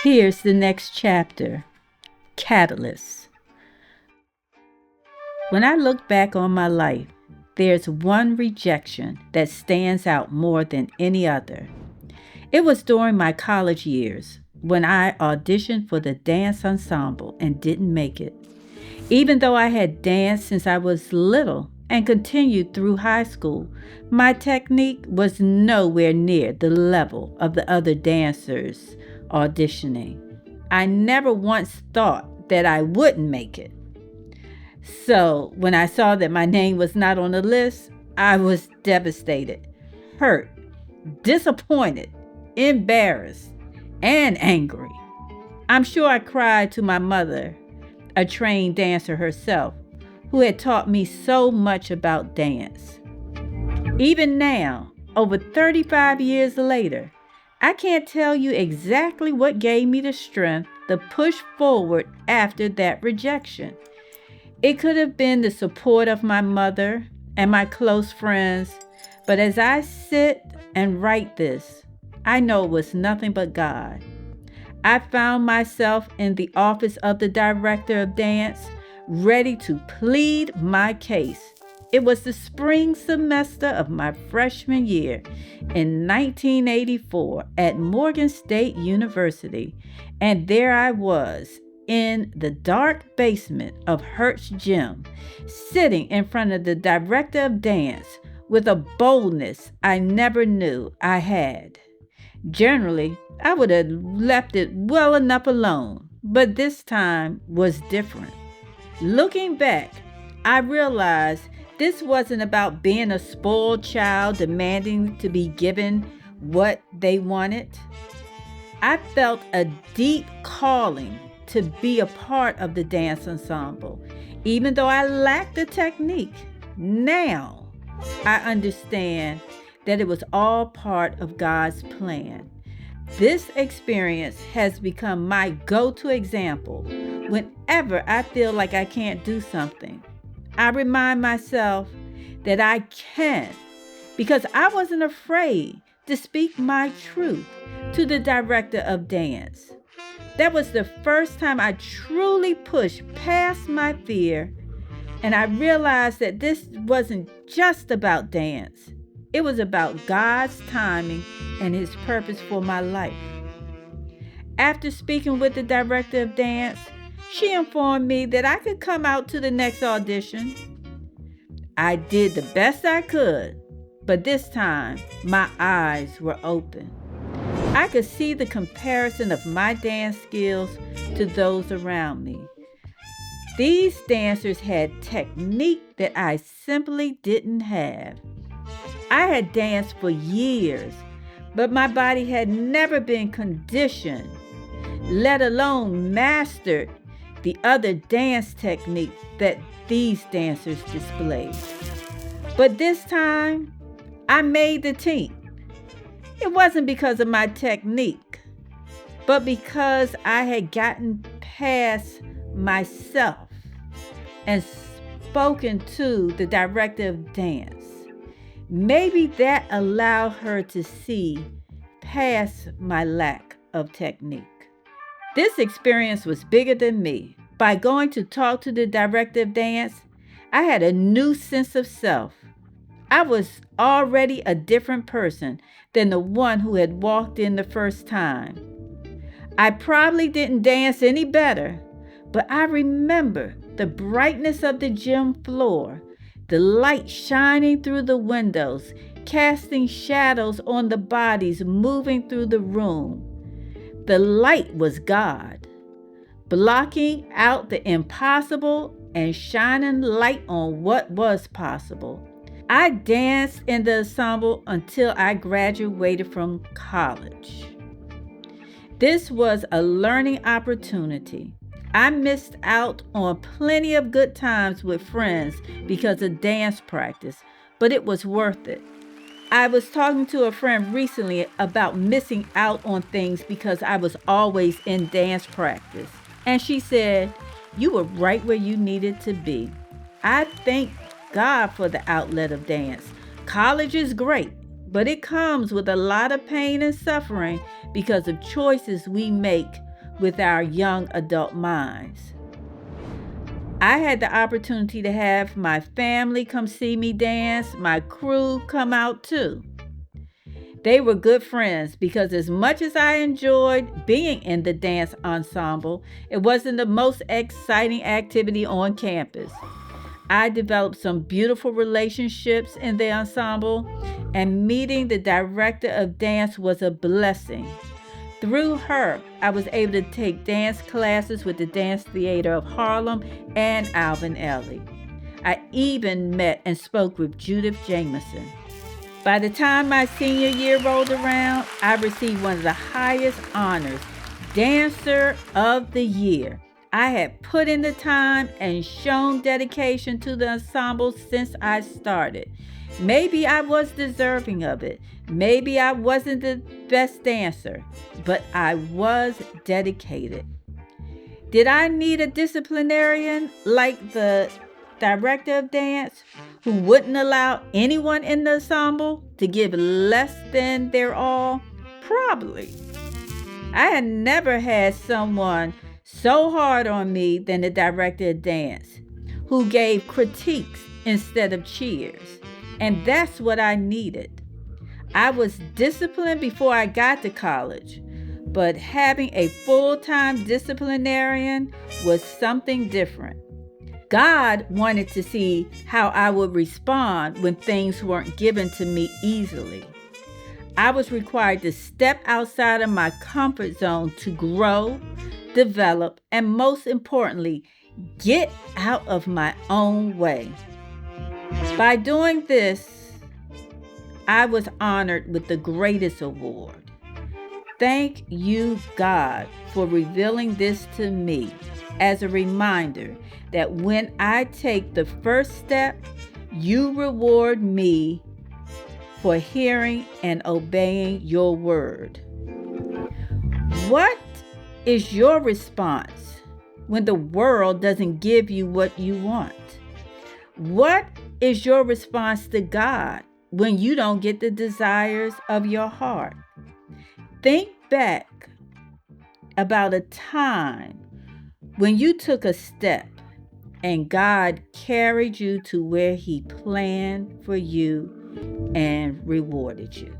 Here's the next chapter, Catalyst. When I look back on my life, there's one rejection that stands out more than any other. It was during my college years when I auditioned for the dance ensemble and didn't make it. Even though I had danced since I was little and continued through high school, my technique was nowhere near the level of the other dancers auditioning. I never once thought that I wouldn't make it. So when I saw that my name was not on the list, I was devastated, hurt, disappointed, embarrassed, and angry. I'm sure I cried to my mother, a trained dancer herself, who had taught me so much about dance. Even now, over 35 years later, I can't tell you exactly what gave me the strength to push forward after that rejection. It could have been the support of my mother and my close friends, but as I sit and write this, I know it was nothing but God. I found myself in the office of the director of dance, ready to plead my case. It was the spring semester of my freshman year in 1984 at Morgan State University, and there I was in the dark basement of Hertz Gym, sitting in front of the director of dance with a boldness I never knew I had. Generally, I would have left it well enough alone, but this time was different. Looking back, I realized this wasn't about being a spoiled child demanding to be given what they wanted. I felt a deep calling to be a part of the dance ensemble, even though I lacked the technique. Now, I understand that it was all part of God's plan. This experience has become my go-to example whenever I feel like I can't do something. I remind myself that I can, because I wasn't afraid to speak my truth to the director of dance. That was the first time I truly pushed past my fear, and I realized that this wasn't just about dance. It was about God's timing and His purpose for my life. After speaking with the director of dance, she informed me that I could come out to the next audition. I did the best I could, but this time my eyes were open. I could see the comparison of my dance skills to those around me. These dancers had technique that I simply didn't have. I had danced for years, but my body had never been conditioned, let alone mastered the other dance technique that these dancers displayed. But this time, I made the team. It wasn't because of my technique, but because I had gotten past myself and spoken to the director of dance. Maybe that allowed her to see past my lack of technique. This experience was bigger than me. By going to talk to the director of dance, I had a new sense of self. I was already a different person than the one who had walked in the first time. I probably didn't dance any better, but I remember the brightness of the gym floor, the light shining through the windows, casting shadows on the bodies moving through the room. The light was God, blocking out the impossible and shining light on what was possible. I danced in the ensemble until I graduated from college. This was a learning opportunity. I missed out on plenty of good times with friends because of dance practice, but it was worth it. I was talking to a friend recently about missing out on things because I was always in dance practice. And she said, "You were right where you needed to be." I thank God for the outlet of dance. College is great, but it comes with a lot of pain and suffering because of choices we make with our young adult minds. I had the opportunity to have my family come see me dance, my crew come out too. They were good friends because as much as I enjoyed being in the dance ensemble, it wasn't the most exciting activity on campus. I developed some beautiful relationships in the ensemble, and meeting the director of dance was a blessing. Through her, I was able to take dance classes with the Dance Theater of Harlem and Alvin Ailey. I even met and spoke with Judith Jamison. By the time my senior year rolled around, I received one of the highest honors, Dancer of the Year. I had put in the time and shown dedication to the ensemble since I started. Maybe I was deserving of it. Maybe I wasn't the best dancer, but I was dedicated. Did I need a disciplinarian like the director of dance who wouldn't allow anyone in the ensemble to give less than their all? Probably. I had never had someone so hard on me than the director of dance, who gave critiques instead of cheers. And that's what I needed. I was disciplined before I got to college, but having a full-time disciplinarian was something different. God wanted to see how I would respond when things weren't given to me easily. I was required to step outside of my comfort zone to grow, develop, and most importantly, get out of my own way. By doing this, I was honored with the greatest award. Thank you, God, for revealing this to me as a reminder that when I take the first step, you reward me for hearing and obeying your word. What is your response when the world doesn't give you what you want? What is your response to God when you don't get the desires of your heart? Think back about a time when you took a step and God carried you to where He planned for you and rewarded you.